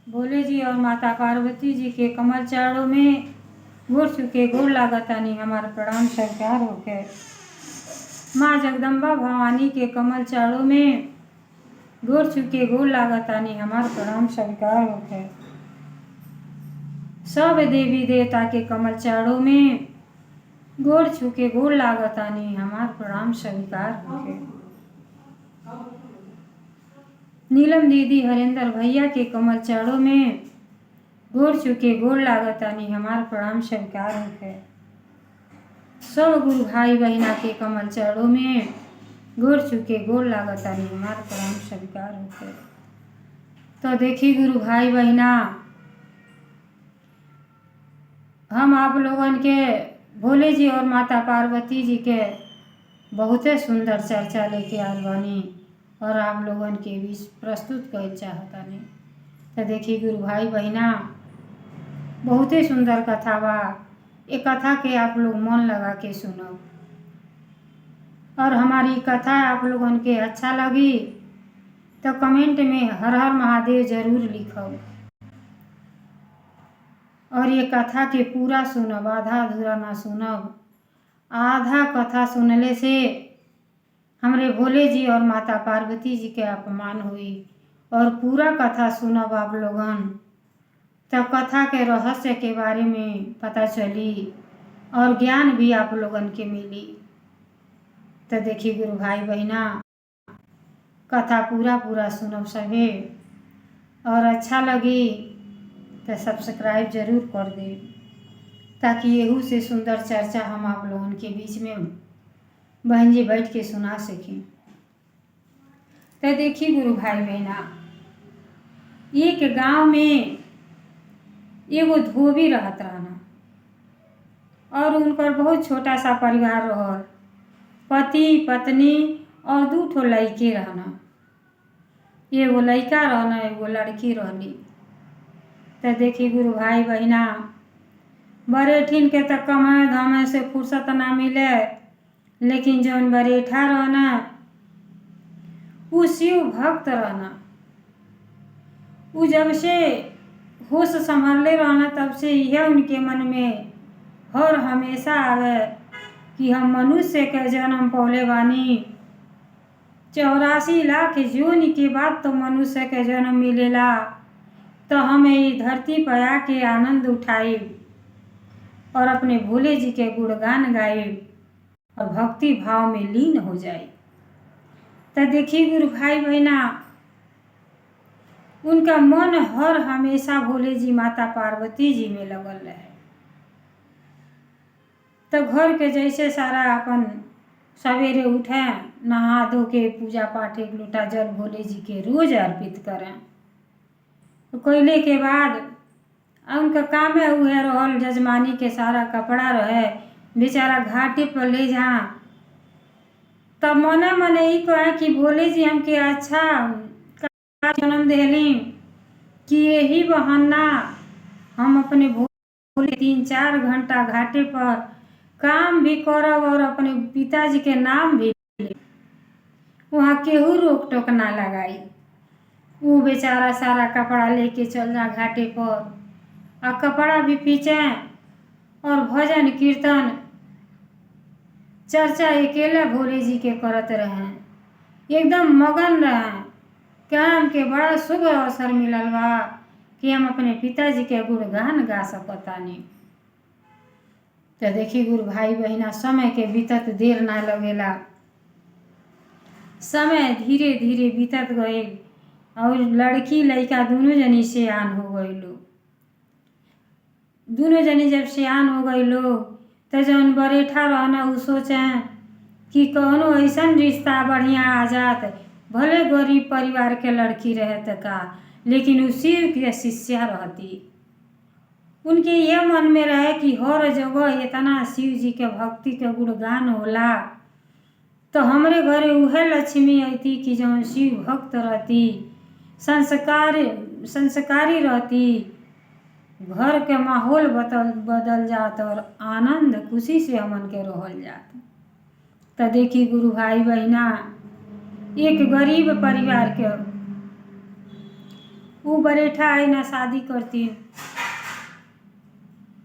भोले जी और माता पार्वती जी के कमल चरणों में गोड़ छुके गोड़ लागतानी हमार प्रणाम स्वीकार होके। माँ जगदम्बा भवानी के कमल चरणों में गोड़ छुके गोड़ लागतानी हमार प्रणाम स्वीकार होके। सब देवी देवता के कमल चरणों में गोड़ छुके गोड़ लागतानी हमार प्रणाम स्वीकार होके। नीलम दीदी हरेंद्र भैया के कमल चरणों में गोड़ छुके गोड़ लागतानी हमार प्रणाम स्वीकार होके। सब गुरु भाई बहना के कमल चरणों में गोड़ छुके गोड़ लागतानी हमार प्रणाम स्वीकार होके। तो देखी गुरु भाई बहना, हम आप लोगन के भोले जी और माता पार्वती जी के बहुते सुंदर चर्चा लेके आल बानी और आप लोगन के बीच प्रस्तुत कर चाहतानी। तो देखी गुरु भाई बहना, बहुते सुंदर कथा बा। ये कथा के आप लोग मन लगा के सुनो और हमारी कथा आप लोगन के अच्छा लगी तो कमेंट में हर हर महादेव जरूर लिखो और ये कथा के पूरा सुनब, आधा अधूरा ना सुनब। आधा कथा सुनले से हमरे भोले जी और माता पार्वती जी के अपमान हुई और पूरा कथा सुनब आप लोगन तो कथा के रहस्य के बारे में पता चली और ज्ञान भी आप लोगन के मिली। तो देखिए गुरु भाई बहना, कथा पूरा सुनब सभे और अच्छा लगी तो सब्सक्राइब जरूर कर दे ताकि यहू से सुंदर चर्चा हम आप लोगन के बीच में बहन जी बैठ के सुना सकें। तो देखिए गुरु भाई बहना, एक गांव में एगो धोबी रहत रहना और उनकर बहुत छोटा सा परिवार रहल। पति पत्नी और 2 ठो लड़के रहना। एगो लड़का रहना, एगो लड़की रहली। तो देखी गुरु भाई बहना, बरेठिन के तो कमाए धामे से फुर्सत ना मिले, लेकिन जौन बरेठा रहना उ शिव भक्त रहना। उ जब से होश संभाले रहना तब से यह उनके मन में हर हमेशा आवे कि हम मनुष्य के जन्म पौले बानी। 84 लाख योनि के बाद तो मनुष्य के जन्म मिलेला, तो हमें ये धरती पर आके आनंद उठाई और अपने भोले जी के गुणगान गाए और भक्ति भाव में लीन हो जाए। तो देखिए गुरु भाई बहना, उनका मन हर हमेशा भोले जी माता पार्वती जी में लगल रहे। तो घर के जैसे सारा अपन सवेरे उठे, नहा धो के पूजा पाठ 1 लोटा जल भोले जी के रोज अर्पित करें। तो कैले के बाद उनका काम है उहे रहल जजमानी के सारा कपड़ा रहे बेचारा घाटे पर ले जा। तब मने मने ही कहे कि भोले जी हमके अच्छा जन्म देली कि यही बहाना हम अपने भोले 3-4 घंटा घाटे पर काम भी करब और अपने पिताजी के नाम भी ले। वहाँ केहू रोक टोक ना लगाई। वो बेचारा सारा कपड़ा लेके चल जा घाटे पर और कपड़ा भी पीछे और भजन कीर्तन चर्चा अकेले भोले जी के करत रहे। एकदम मगन रहे कि हमके बड़ा शुभ अवसर मिलल बा कि हम अपने पिताजी के गुणगान गा सकतानी। तो देखी गुरु भाई बहना, समय के बीतत देर ना लगेला। समय धीरे धीरे बीतत गए और लड़की लड़का दोनों जनी सियान हो गए लोग। दोनों जनी जब सियान हो गए लोग तो जौन बरेठा रहना उ सोचे कि कौनो ऐसा रिश्ता बढ़िया आ जात, भले गरीब परिवार के लड़की रहे तो का, लेकिन उ शिव की शिष्या रहती। उनके यह मन में रहे कि हर जगह इतना शिव जी के भक्ति के गुणगान होला तो हमरे घरे उहे लक्ष्मी आती कि जौन शिव भक्त रहती, संस्कारी रहती, घर के माहौल बदल जात और आनंद खुशी से हमन के रहल जात। तो देखी गुरु भाई बहना, एक गरीब परिवार के वो बरेठा आई ना शादी करती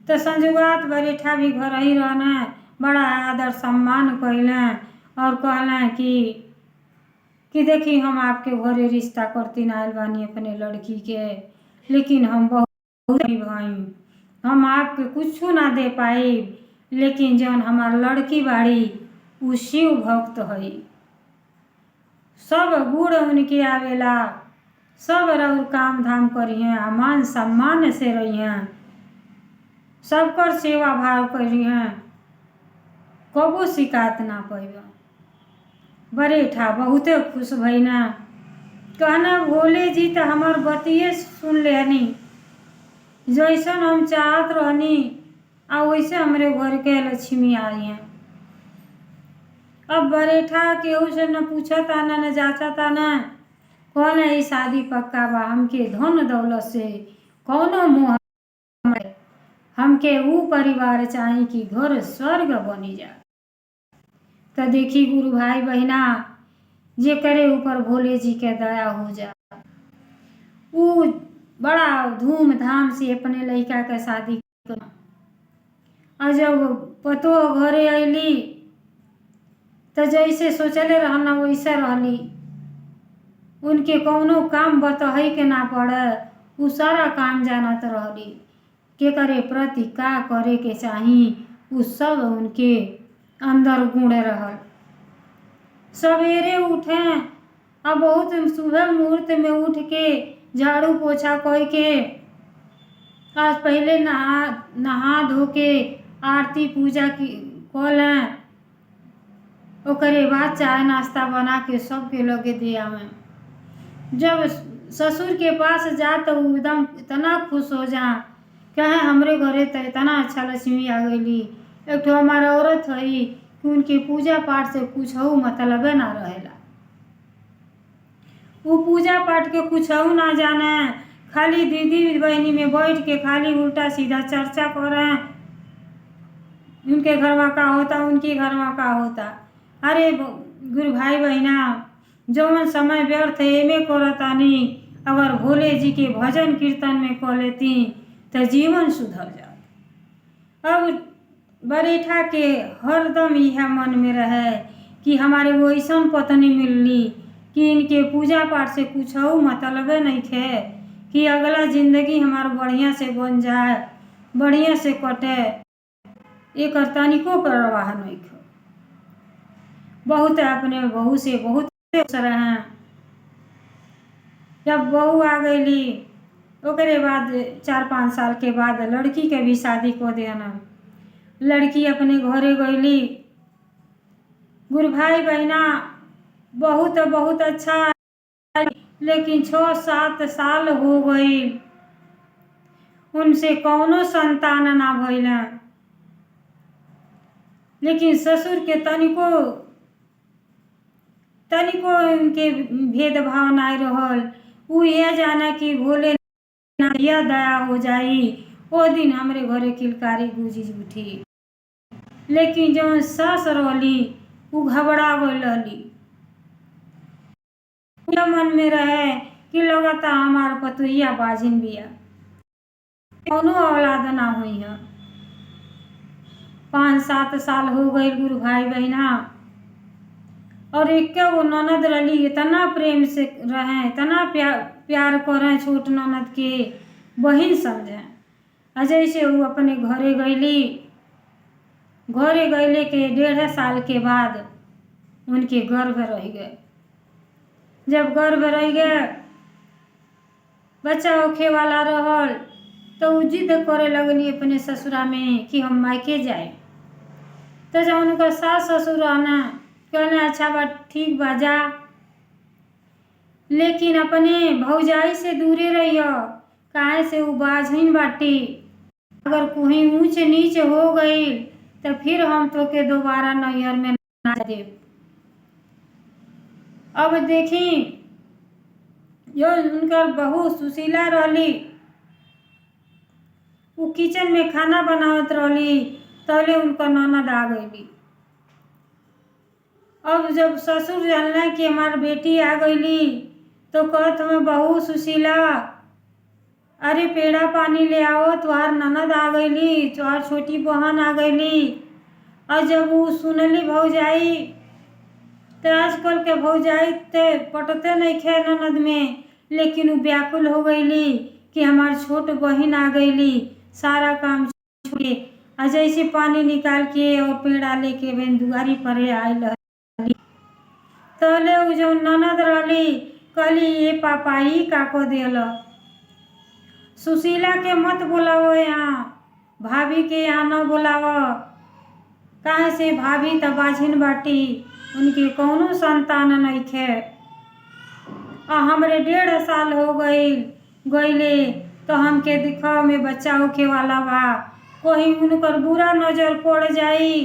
तो संजुगात बरेठा भी घर ही रहना, बड़ा आदर सम्मान कैलें और कहलें कि देखी हम आपके घरे रिश्ता करती आयल बानी अपने लड़की के, लेकिन हम बहुत भाई हम आपके कुछ ना दे पाई, लेकिन जौन हमार लड़की बाड़ी उ शिव भक्त हई, सब गुड़ उनके आवेला, सब रउर काम धाम करिए, मान सम्मान से रहिए, सबकर सेवा भाव करिए, कबो शिकायत ना पैबा। बरेठा बहुते खुश भईना, कहना भोले जी तो हमार बतिये सुन लेनी, जैसन हम चाहत रहनी आ वैसे हमरे घर के लक्ष्मी आई हैं। अब बरेठा केहू से न पूछता न जाचता न, कौन है शादी पक्का बा, हमके धन दौलत से कौनो मोह, हमके वो परिवार चाहिए कि घर स्वर्ग बनी जा। तो देखी गुरु भाई बहिना, जे करे ऊपर भोले जी के दया हो जा, वो बड़ा धूमधाम से अपने लड़का के शादी कर। और जब पतो घरे अली तो जैसे सोचले रहना वैसे रहली, उनके कौनो काम बतही के ना पड़े, वो सारा काम जानत रहली, के करे प्रति का करे के चाही, वो सब उनके अंदर गुण रहल। सवेरे उठे और बहुत सुबह मुहूर्त में उठ के झाड़ू पोछा कह के आज पहले नहा धो के आरती पूजा की कलें, ओकरे बाद चाय नाश्ता बना के सबके लगे दे आवें। जब ससुर के पास जा तो एकदम इतना खुश हो जा, कहे हमरे घरे तो इतना अच्छा लक्ष्मी आ गई, एक तो हमारा औरत है कि उनके पूजा पाठ से कुछ हो मतलब ना रहेला, वो पूजा पाठ के कुछ हो ना जाने, खाली दीदी बहनी में बैठ के खाली उल्टा सीधा चर्चा करें, उनके घर में का होता उनके घर में का होता। अरे गुरु भाई बहना, जौन समय व्यर्थ एमे करतानी, अगर भोले जी के भजन कीर्तन में कर लेती तो जीवन सुधर जात। अब बरेठा के हरदम यह मन में रहे कि हमारे वो ऐसा पत्नी मिलनी कि इनके पूजा पाठ से कुछ हो मतलब नहीं थे, कि अगला जिंदगी हमारा बढ़िया से बन जाए, बढ़िया से कटे, एक तनिको परवाह नहीं खे। बहुत अपने बहू से बहुत खुश रहे। जब बहू आ गई ओकरे बाद 4-5 साल के बाद लड़की के भी शादी को देना, लड़की अपने घरे गईली। गुरु भाई बहना बहुत बहुत अच्छा, लेकिन 6-7 साल हो गई उनसे कौनो संतान ना भइला, लेकिन ससुर के तनिको उनके भेदभाव नहीं रहल। वो यह जाना कि भोले या दया हो जाई, वो दिन हमरे घरे किलकारी गुजी उठी, लेकिन जो सास रहली वो घबरा गई रहली, मन में रहे कि लगता हमार पतोहिया बाजिन बिया, कौनो औलाद ना हुई है। 5-7 साल हो गए गुरु भाई बहना, और एक वो ननद रही, इतना प्रेम से रहे, इतना प्यार करें, छोट ननद के बहन समझें। जैसे वो अपने घरे गईली, घरे गईले के 1.5 साल के बाद उनके गर्भ रह गए। जब गर्भ रह गए, बच्चा होखे वाला रहल, तो वो जिद करे लगनी अपने ससुरा में कि हम मायके जाए। तो जब उनका सास ससुर आना कहना अच्छा बात ठीक बा जा, लेकिन अपने भौजाई से दूरे रहियो, काहे से वो बाझिन बाटी, अगर कोई ऊंच नीच हो गई तो फिर हम तो के दोबारा नैहर में ना दे। अब देखी जो उनका बहू सुशीला रहली, वो किचन में खाना बनावत रहली, तले उनका ननद आ गई। अब जब ससुर जानला कि हमार बेटी आ गईली, तो कहत हमें बहू सुशीला अरे पेड़ा पानी ले आओ, तुम्हार ननद आ गईली, तुम्हार छोटी बहन आ गईली। और जब वो सुनली भौजाई, तो आजकल के भौजाई ते पटते नहीं खे ननद में, लेकिन वो व्याकुल हो गईली कि हमार छोट बहन आ गईली, सारा काम छोड़ के और जैसे पानी निकाल के और पेड़ा लेके बहन दुआरी पर आयल। तले उ जो ननद रहली कहली ये पापा ई का को देल, सुशीला के मत बुलाओ यहाँ, भाभी के यहाँ न बुलाओ। काहे से भाभी त बाझिन बाटी, उनके कौनो संतान नहीं खे। हमरे 1.5 साल हो गईले तो हमके दिखाओ में बच्चा होके वाला बा, कोई उनकर बुरा नजर पड़ जाई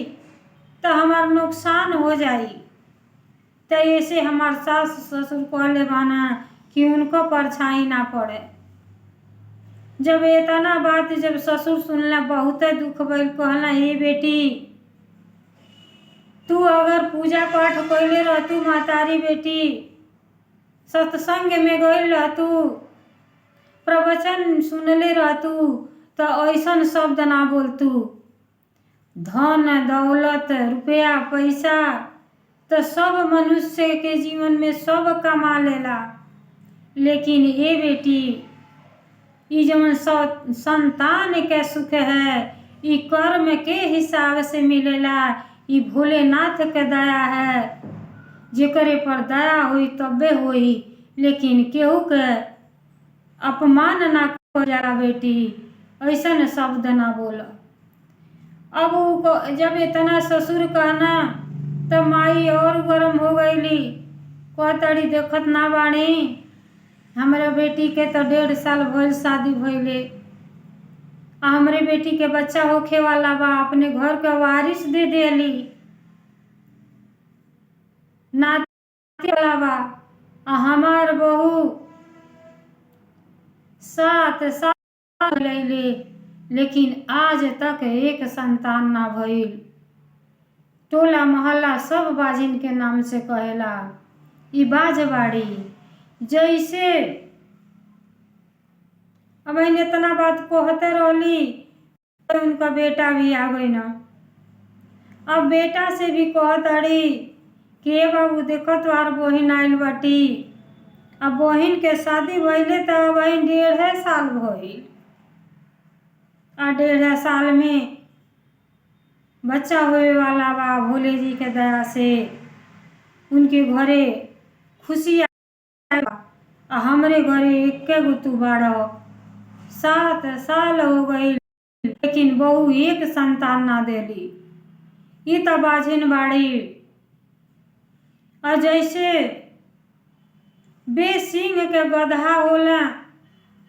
तो हमार नुकसान हो जाई। तो ऐसे हमार सास ससुर कहले बाना कि उनको परछाई ना पड़े। जब इतना बात जब ससुर सुनला बहुत दुख भइल। कहला हे बेटी, तू अगर पूजा पाठ कैले रहतू, मातारी बेटी सत्संग में गई रहतू, प्रवचन सुनले रहतू, तो ऐसन शब्द ना बोलतू। धन दौलत रुपया पैसा तो सब मनुष्य के जीवन में सब कमा लेला, लेकिन ये बेटी ये जवन संतान के सुख है ये कर्म के हिसाब से मिलेला। ये भोलेनाथ के दया है, जेकरे पर दया हुई तबे हुई, लेकिन केहू के अपमान ना कर जाला बेटी, ऐसा शब्द ना बोल। अब जब इतना ससुर कहना तो माई और गरम हो गईली। कहतड़ी देखत ना बाणी, हमारे बेटी के तो 1.5 साल भइल शादी भइले, हमरे बेटी के बच्चा होखे वाला बा, अपने घर के वारिस दे देली, नाती वाला बा। हमार बहू 7 साल लैले, लेकिन आज तक एक संतान ना भइल। टोला मोहल्ला सब बाजिन के नाम से कहेला ई बाजबाड़ी। जैसे अब इतना बात कहते रहली तो उनका बेटा भी आ गई ना। अब बेटा से भी कहतड़ी कि बाबू देखो तुम्हार बहिन आइल बाटी। अब बहिन के शादी भइले तो बहिन 1.5 साल भइल, और 1.5 साल में बच्चा होए वाला बा। भोले जी के दया से उनके घरे खुशी आया, हमरे घरे एके गो तू बाड़ो। 7 साल हो गई, लेकिन बहू एक संतान ना देली। ये तो बाझिन बाड़ी। और जैसे बेसिंग के गधा होला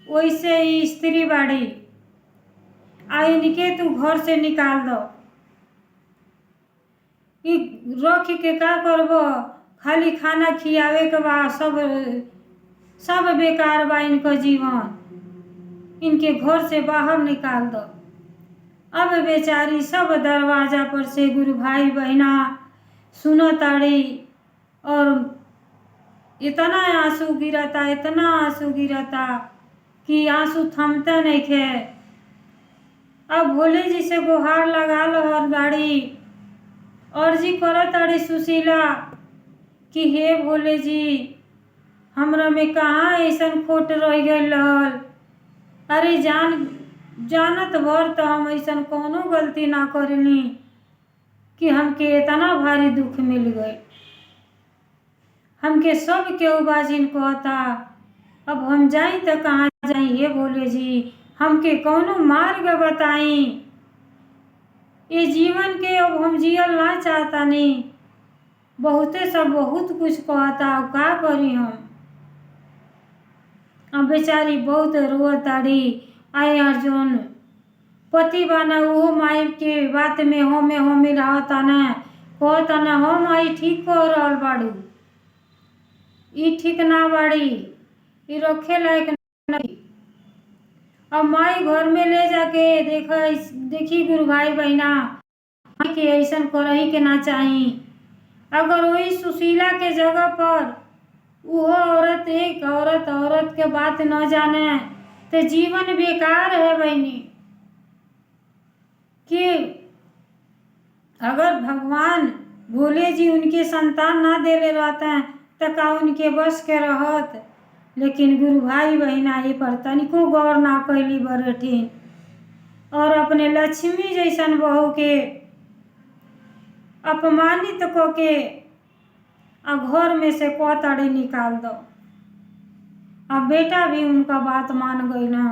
वैसे ही स्त्री बाड़ी। इनके तू घर से निकाल दो, रख के का करबो, खाली खाना खियावे के बा, सब बेकार बा इनका जीवन। इनके घर से बाहर निकाल दो। अब बेचारी सब दरवाजा पर से गुरु भाई बहना सुनो ताड़ी, और इतना आंसू गिरता, इतना आंसू गिरता कि आंसू थमते नहीं थे। अब भोले जी से गुहार लगा लो हर गाड़ी, और जी करो ताड़ी सुशीला कि हे भोले जी, हमरा में कहाँ ऐसा खोट रह गई रहल। अरे जानत भर तो हम ऐसा कोनो गलती ना करनी कि हमके इतना भारी दुख मिल गई। हमके सब केहू बाजिन कहता, अब हम जाई तो कहाँ जाई। ये भोले जी हमके कौनो मार्ग बताई, ये जीवन के अब हम जियल ना चाहता नहीं। बहुते सब बहुत कुछ कहता, अब का करी हम। अब बेचारी बहुत रोताड़ी। आए अर्जुन पति बाना वो माई के बात में होमे रहता ना, कहता ना हो माई ठीक कर रहल बाड़ू, ई ठीक ना बाड़ी, ई रखे लायक नहीं। अब माई घर में ले जाके देखी गुरु भाई बहना के ऐसा करही के ना चाही। अगर वही सुशीला के जगह पर वो औरत एक औरत के बात न जाने तो जीवन बेकार है बहनी। कि अगर भगवान भोले जी उनके संतान ना देले रहते हैं तो का उनके बस के रहत। लेकिन गुरु भाई बहना ये पर तनिको गौर ना कैली बरठिन और अपने लक्ष्मी जैसन बहू के अपमानित को के घर में से कोताड़ी निकाल दो। अब बेटा भी उनका बात मान गई ना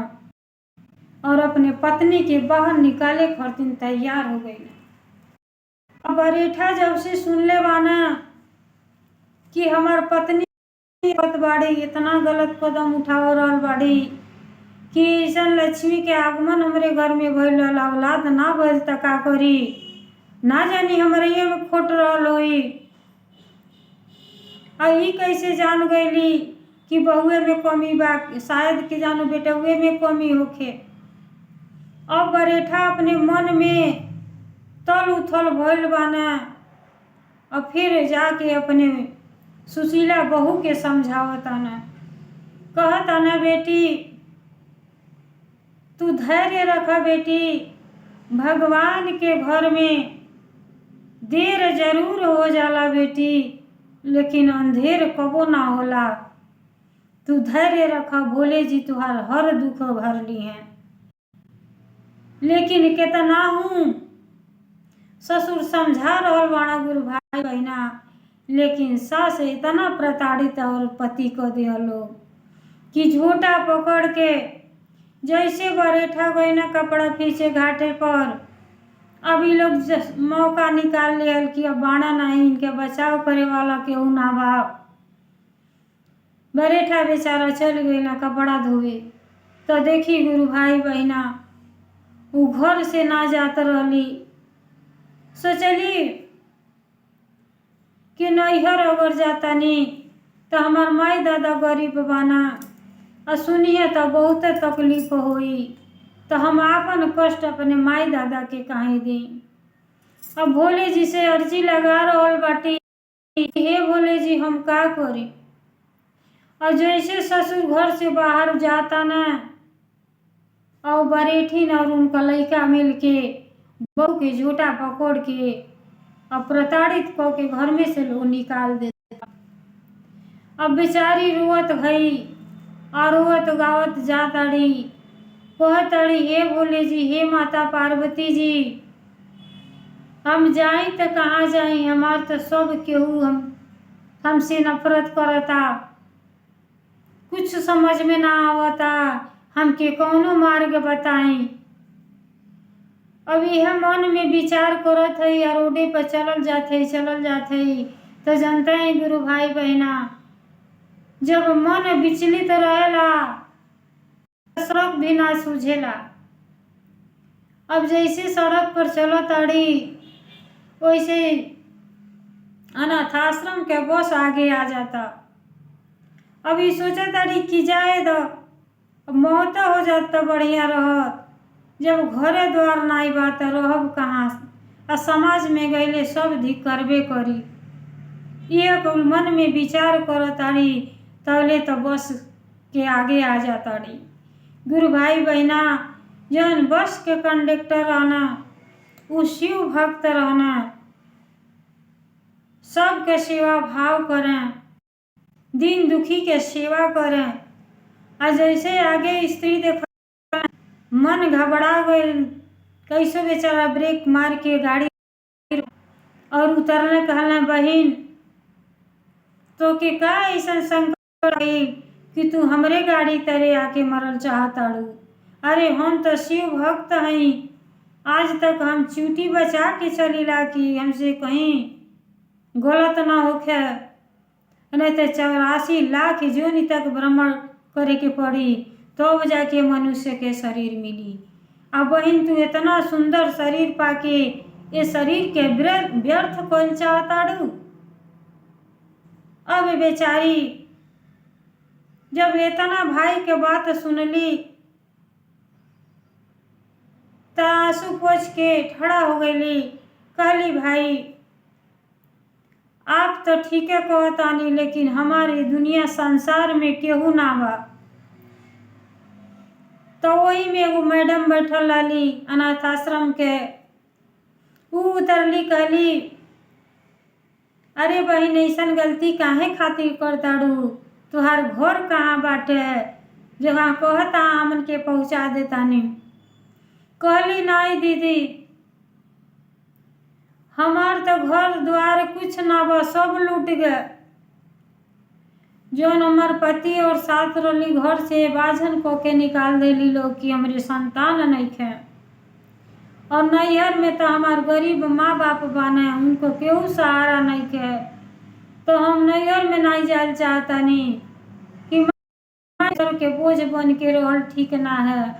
और अपने पत्नी के बाहर निकाले खातिर तैयार हो गई। अब बरेठा जब से सुन ले बाना कि हमार पत्नी बाड़ी इतना गलत कदम उठाव रहल बाड़ी कि ऐसा लक्ष्मी के आगमन हमारे घर में भइल रहल, औलाद ना भइल त का करी, ना जानी हमारे ये में खोट रहल होई। ई कैसे जान गईली कि बहुए में कमी बा, शायद कि जानो बेटुए में कमी होखे। अब बरेठा अपने मन में तल उथल भइल बाना और फिर जाके अपने सुशीला बहू के समझावताना, कहताना बेटी तू धैर्य रखा बेटी, भगवान के घर में देर जरूर हो जाला बेटी, लेकिन अंधेर कबो ना होला। तू धैर्य रखा, भोले जी तुहार हर दुख भर ली हैं। लेकिन कितना हूँ ससुर समझा रहल बाड़ा गुरु भाई बहना, लेकिन सास इतना प्रताड़ित और पति को दिया लोग कि झूठा पकड़ के जैसे बरेठा गई ना कपड़ा खींचे घाटे पर। अभी लोग मौका निकाल लिया कि अब बाड़ा नहीं, इनके बचाव करे वाला केहू ना बा। बरेठा बेचारा चल गई ना कपड़ा धोए। तो देखी गुरु भाई बहना वो घर से ना जात रहली, सोचली कि नैहर अगर जाता नहीं तो हमार माई दादा गरीब बाना और सुनिए तो बहुत तकलीफ होई, तो हम आपन कष्ट अपने माई दादा के काहे दी। अब भोले जी से अर्जी लगा रहल बाटी, हे भोले जी हम का करी। और जैसे ससुर घर से बाहर जाता ना और बरेठी और उनका लड़का मिल के बहू के झूठा पकड़ के और प्रताड़ित को के घर में से लोग निकाल देता। अब बेचारी रोवत गई और रोवत गावत जाताड़ी, कहताड़ी हे भोले जी, हे माता पार्वती जी, हम जाई तो कहाँ जाई, हमार तो सब केहू हमसे नफरत करता, कुछ समझ में ना आवता, हमके कौनो मार्ग बताई। अब यह मन में विचार करत है या रोडे पर चलल जाते तो जानते हैं गुरु भाई बहना, जब मन विचलित रहेला सड़क भी ना सूझेला। अब जैसे सड़क पर चलत अड़ी वैसे अनाथ आश्रम के बस आगे आ जाता। अभी सोचा ताड़ी कि जाए दो, मौत हो जात तो बढ़िया रहत, जब घरे द्वार नाई बात रहब कहाँ, आ समाज में गईले सब धी करबे करी। ये मन में विचार करताड़ी तौले तो बस के आगे आ जाताड़ी। गुरु भाई बहना जौन बस के कंडक्टर रहना वो शिव भक्त रहना, सबके सेवा भाव करें, दीन दुखी के सेवा करें। आ जैसे आगे स्त्री देखा मन घबरा गई, कैसे बेचारा ब्रेक मार के गाड़ी और उतरने कहना, बहन तो के का ऐसा संकट कि तू हमरे गाड़ी तरे आके मरल चाहताड़ू। अरे हम तो शिव भक्त हई, आज तक हम चूटी बचा के चलीला कि हमसे कहीं गलत ना होखे, नहीं तो 84 लाख जोनि तक भ्रमण करे के पड़ी तब तो जाके मनुष्य के शरीर मिली। अब बहन तू इतना सुंदर शरीर पाके ये शरीर के व्यर्थ कौन चाहताड़ू। अब बेचारी जब इतना भाई के बात सुनली तो आंसू पोंछ के खड़ा हो गईली, कहली भाई आप तो ठीक है कहतानी, लेकिन हमारी दुनिया संसार में केहू ना बा। तो वही में एगो मैडम बैठल रहली अनाथ आश्रम के। ऊ उतरली, कहली अरे बहिन ऐसन गलती काहे खातिर कर ताड़ू, तुहार घर कहाँ बाटे, जहाँ कहता हमन के पहुँचा देतानी। कहली नहीं दीदी, हमार तो घर द्वार कुछ ना बा, सब लूट गए। जौन हमार पति और साथ रही घर से बाझन को के निकाल देली लोग कि हमरे संतान नहीं खे। और नैहर में तो हमार गरीब माँ बाप बाने, उनको केहू सहारा नहीं खे। तो हम नैहर में नहीं जाए चाहतानी कि माँ के बोझ बन के रहल ठीक ना है।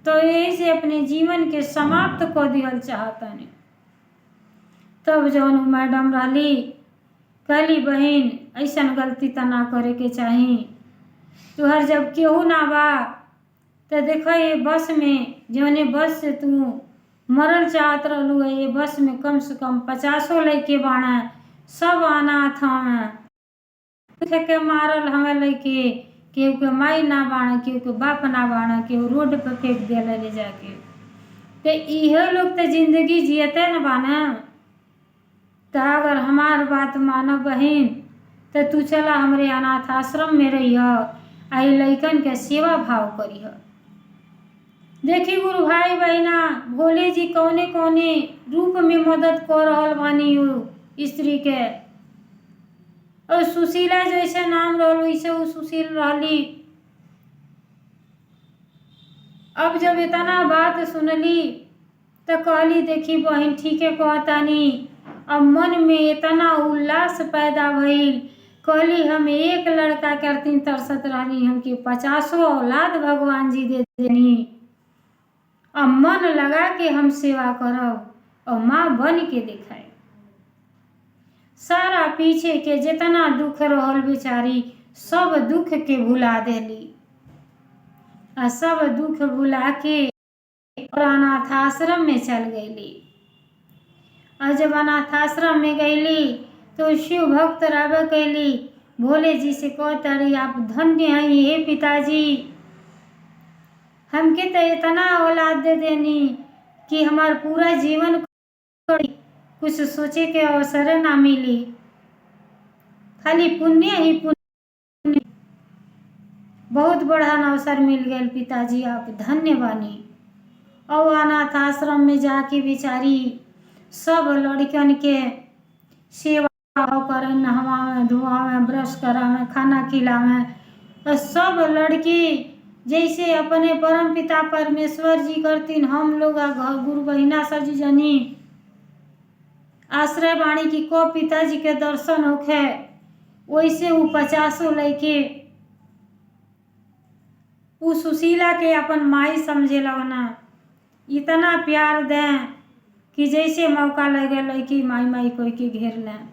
तो यही से अपने जीवन के समाप्त कर दिहल चाहतानी। तब जौन मैडम रहली कहली बहन ऐसन गलती तो ना करे के चाही। तुहर जब केहू ना बा तो देख ये बस में, जौने बस से तू मरल चाहत रहलू है, ये बस में कम से कम 50 लड़के बाड़ा, सब अनाथ हमें के मारल हमें लड़के, केहू के माई ना बाड़ा, केहू के बाप ना बाड़ा, केहू रोड पे फेंक दिया ले जाके। तो इहे लोग तो जिंदगी जियते न बाना। तो अगर हमार बात मानो बहन तो तू चला हमरे अनाथ आश्रम में रही आई लइकन के सेवा भाव करी। देखी गुरु भाई बहना, भोले जी कौने कौने रूप में मदद कर रहल बानी स्त्री के। और सुशीला जैसे नाम रहल वैसे वो सुशील रहली। अब जब इतना बात सुनली तो कहली देखी बहन ठीक है कहतानी। अब मन में इतना उल्लास पैदा भइल, कहली हम एक लड़का करती तरसत रहनी, हमके 50 औलाद भगवान जी दे देनी। अब मन लगा के हम सेवा करब और माँ बन के दिखाए। सारा पीछे के जितना दुख रहल बेचारी सब दुख के भुला देली। और सब दुख भुला के और अनाथ आश्रम में चल गईली। और जब अनाथ आश्रम में गईली तो शिव भक्त रह कैली, भोले जी से कहतरी आप धन्य हैं हे पिताजी, हमके तो इतना औलाद दे देनी कि हमार पूरा जीवन कुछ सोचे के अवसर ना मिली, खाली पुण्य ही पुण्य। बहुत बड़ा अवसर मिल गए पिताजी, आप धन्य बानी। और अनाथ आश्रम में जाके बेचारी सब लड़कन के सेवा करें, नहवावें धोआवें, ब्रश करावें, खाना खिलावें। और सब लड़की जैसे अपने परम पिता परमेश्वर जी करतीन, हम लोग गुरु बहिना सजी जनी आश्रय वाणी की को पिताजी के दर्शन होखे, वैसे वो 50 लड़के वो सुशीला के अपन माई समझे लगना। इतना प्यार दें कि जैसे मौका लगे लड़की माई माई कोई के घेर लें।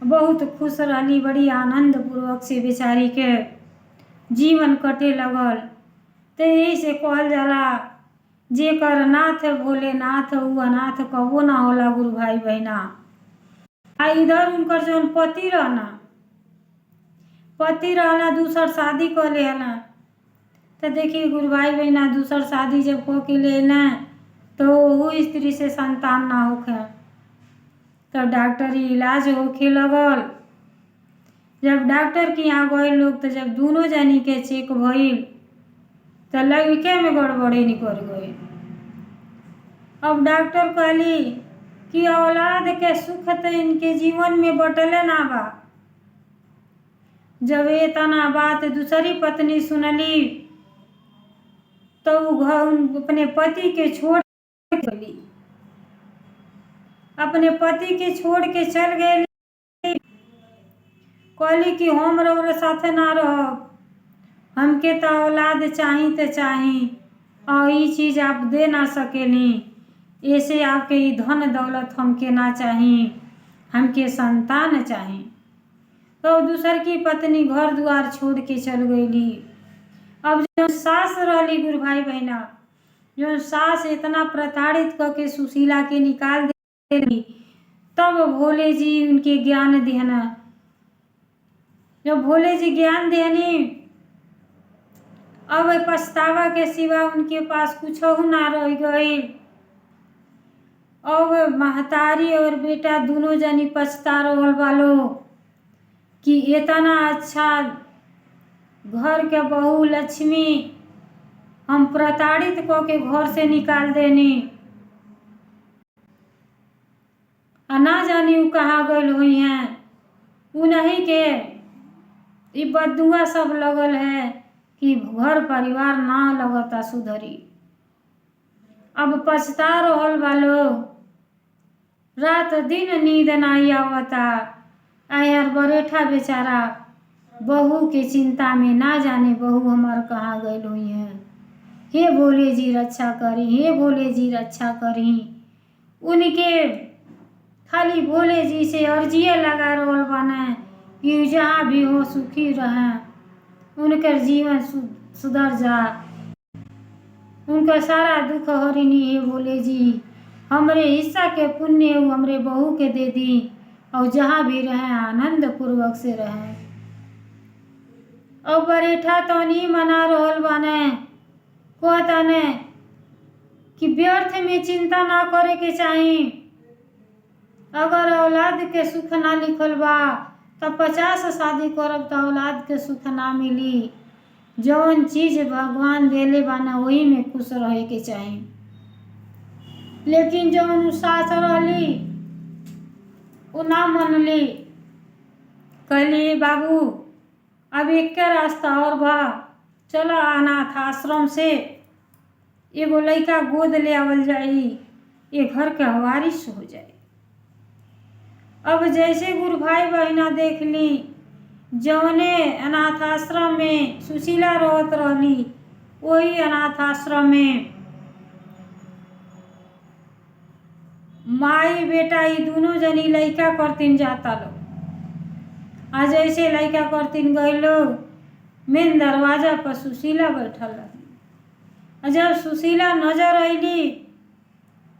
बहुत खुश रहली, बड़ी आनंद पूर्वक से बेचारी के जीवन कटे लगल। तो यही से कहल जाला जेकर नाथ भोलेनाथ उ अनाथ कबो ना होला गुरु भाई बहना। आ इधर उनकर जौन पति रहना दूसर शादी कर लेना। तो देखिए गुरु भाई बहना दूसर शादी जब को के लेना तो वो स्त्री से संतान ना होखे। तो डॉक्टरी इलाज होखे लगल। जब डॉक्टर के यहाँ गए लोग तो जब दोनों जनी के चेक भइल तो लड़के में गड़बड़ी निकल गई। अब डॉक्टर कहली कि औलाद के सुख तो इनके जीवन में बटले ना बा। जब ये तना बात दूसरी पत्नी सुनली तो वो अपने पति के छोड़ गई, अपने पति के छोड़ के चल गई। कहली कि हम रउरे साथे ना रहब, हमके तो औलाद चाही तो चाही और ये चीज़ आप दे ना सकेली, ऐसे आपके ये धन दौलत हमके ना चाही, हमके संतान चाही। तो दूसर की पत्नी घर द्वार छोड़ के चल गईली। अब जो सास रहली गुरु भाई बहना, जो सास इतना प्रताड़ित करके सुशीला के निकाल देली, तब भोले जी उनके ज्ञान देना। जब भोले जी ज्ञान देनी अब पछतावा के सिवा उनके पास कुछ ना रह गई। अब महतारी और बेटा दोनों जनी पछता रहल बालो कि इतना अच्छा घर के बहू लक्ष्मी हम प्रताड़ित को के घर से निकाल देनी, ना जानी उ कहाँ गई हुई हैं। उन्हीं के ये बदुआ सब लगल है कि घर परिवार ना लगता सुधरी। अब पछता रहल बालो, रात दिन नींद नहीं आवता। आयर बरेठा बेचारा बहू के चिंता में ना जाने बहू हमार कहाँ गई हुई हैं। हे भोले जी रक्षा करी, हे भोले जी रक्षा करी। उनके खाली भोले जी से अर्जिए लगा रहल बने कि जहाँ भी हो सुखी रहें, उनकर जीवन सुधर जा, उनका सारा दुख हरिनी। हे भोले जी हमरे हिस्सा के पुण्य हमरे बहू के दे दी और जहाँ भी रहें आनंद पूर्वक से रहें। और बरेठा तो नहीं मना रहल बने, कहतने कि व्यर्थ में चिंता ना करे के चाहिए। अगर औलाद के सुख ना लिखल बा तब 50 शादी करब तो औलाद के सुख ना मिली। जौन चीज भगवान देले बाना वही में खुश रहे के चाहिए। लेकिन जौन सास रहली उ ना मनली, कहली बाबू अब एक रास्ता और बा, चलो अनाथ आश्रम से एगो लड़का गोद ले आवल जाई, ये घर के वारिस हो जाए। अब जैसे गुरु भाई बहना देख ली, जौने अनाथ आश्रम में सुशीला रहत रहली वही अनाथ आश्रम में माई बेटा ये दोनों जनी लड़का करतीन जाता लो। आज ऐसे लड़का करतीन गए लोग मेन दरवाजा पर सुशीला बैठल रही। जब सुशीला नजर अली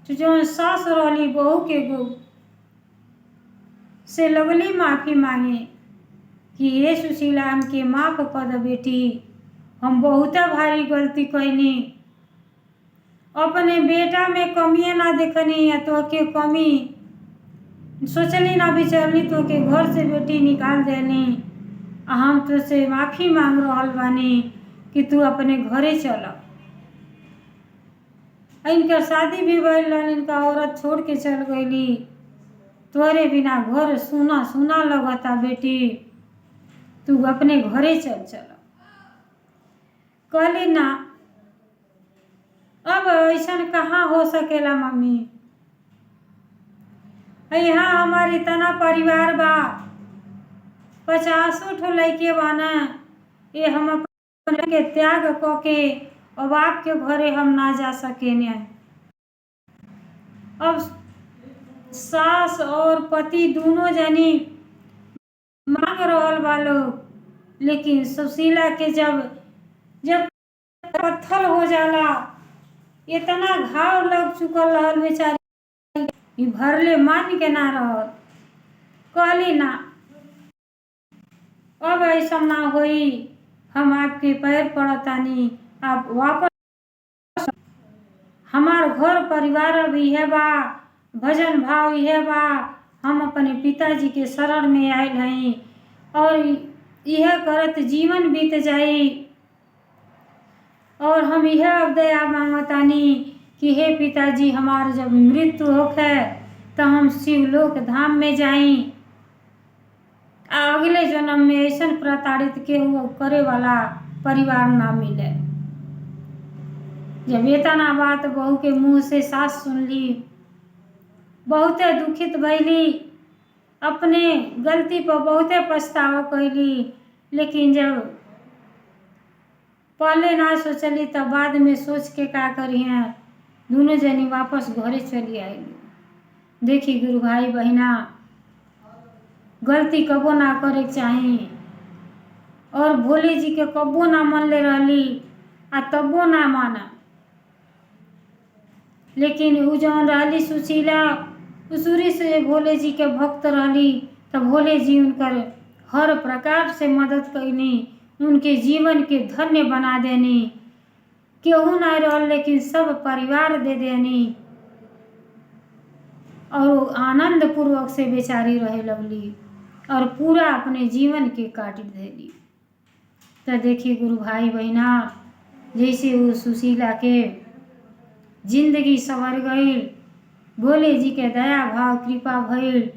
तो जो सास रहली बहू के गो से लगली माफी मांगे कि ये सुशीला हमके माफ कर दे बेटी, हम बहुत भारी गलती कैनी, अपने बेटा में कमियां ना देखनी है तो के कमी सोचली ना विचारली तो के घर से बेटी निकाल देनी। हम तो से माफी मांग रहल बानी कि तू अपने घरे चल। इनका शादी भी भइल, इनका औरत छोड़ के चल गईली, तोरे बिना घर सुना सुना लगता बेटी, तू अपने घरे चल। कहली ना अब ऐसा कहाँ हो सकेला मम्मी, यहाँ हमारे इतना परिवार बा, 50 ठो लड़के बाना, ये हम अपने के त्याग क के अब आपके घरे हम ना जा सके ने। अब सास और पति दोनों जनी मांग रहल वालो, लेकिन सुशीला के जब पत्थर हो जाला, इतना घाव लग चुकल रहल बेचारी, भरले मान के ना रहल। कहली ना अब ऐसा ना होई, हम आपके पैर पड़तानी, आप वापस, हमार घर परिवार अब यह बा, भजन भाव यह बा, हम अपने पिताजी के शरण में आयल हई और यह करत जीवन बीत जाई। और हम यह अब दया मांगतानी कि हे पिताजी हमार जब मृत्यु होखे तो हम शिवलोक धाम में जाई, अगले जन्म में ऐसा प्रताड़ित के हुआ करे वाला परिवार ना मिले। जब इतना बात बहू के मुंह से सास सुनली, बहुते दुखित भैली, अपने गलती पर बहुते पछतावा कैली। लेकिन जब पहले ना सोचली तब बाद में सोच के का करी हैं, दोनों जनी वापस घरे चली आई। देखी गुरु भाई बहना, गलती कबो ना करे चाहिए। और भोले जी के कबो ना मन ले रहली आ तबो ना माना, लेकिन उ जौन रहली सुशीला उसूरी से भोले जी के भक्त रहली, तब भोले जी उनकर हर प्रकार से मदद कैनी, उनके जीवन के धन्य बना देनी। केहू नहीं रहल लेकिन सब परिवार दे देनी और आनंद पूर्वक से बेचारी रहे लगली और पूरा अपने जीवन के काट देली। तो देखिए गुरु भाई बहना, जैसे वो सुशीला के जिंदगी संवर गई, भोले जी के दया भाव कृपा भइल,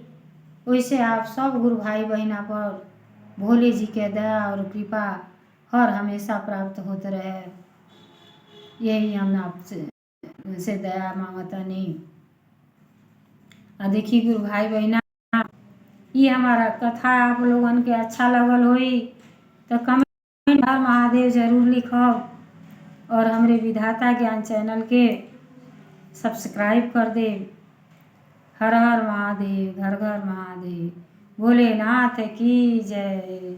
वैसे आप सब गुरु भाई बहना पर भोले जी के दया और कृपा हर हमेशा प्राप्त होते रहे। यही हम आपसे दया मांगतनी। देखिए गुरु भाई बहना, ये हमारा कथा आप लोगन के अच्छा लगल होई तो कमेंट हर महादेव जरूर लिखब और हमरे विधाता ज्ञान चैनल के सब्सक्राइब कर दे। हर हर महादेव, घर घर महादेव, भोलेनाथ की जय।